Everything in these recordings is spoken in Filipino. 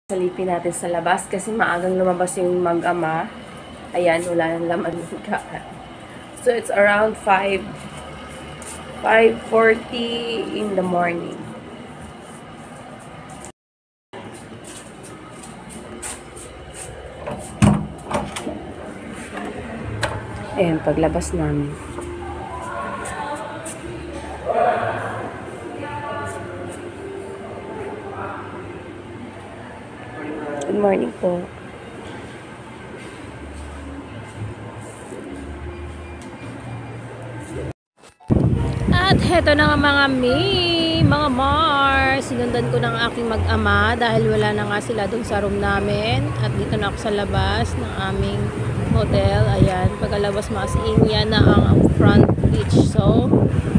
Salipin natin sa labas kasi maagang lumabas yung mag-ama. Ayan, wala nang laman ng kaan. So, it's around 5:40 in the morning. Ayan, paglabas namin. Good morning po. At heto na nga mga Mars. Sinundan ko ng aking mag-ama dahil wala na nga sila dun sa room namin. At dito na ako sa labas ng aming hotel. Ayan, pagkalabas masin yan na ang front beach. So,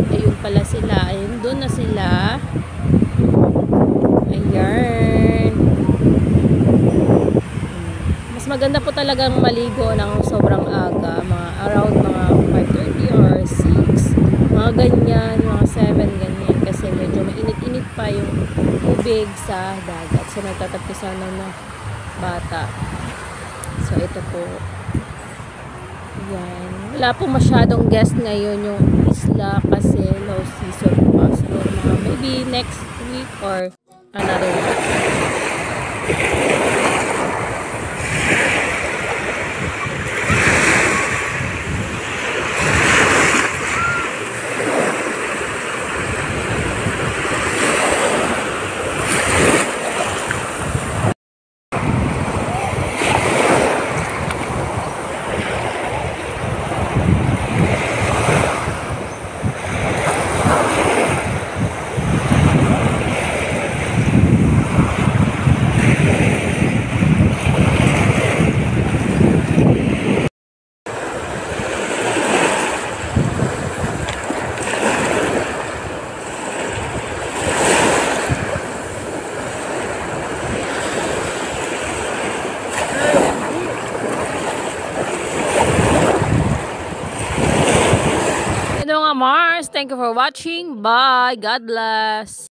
ayun pala sila. Ayun, dun na sila. Ayan. Mas maganda po talagang maligo ng sobrang aga. Around mga 5:30 or 6. Mga ganyan, mga 7 ganyan. Kasi medyo mainit-init pa yung tubig sa dagat. So, nagtatapisan na bata. So, ito po. Yan. Wala po masyadong guest ngayon yung isla kasi low season pa. So, maybe next week or another week. Mars, thank you for watching. Bye. God bless.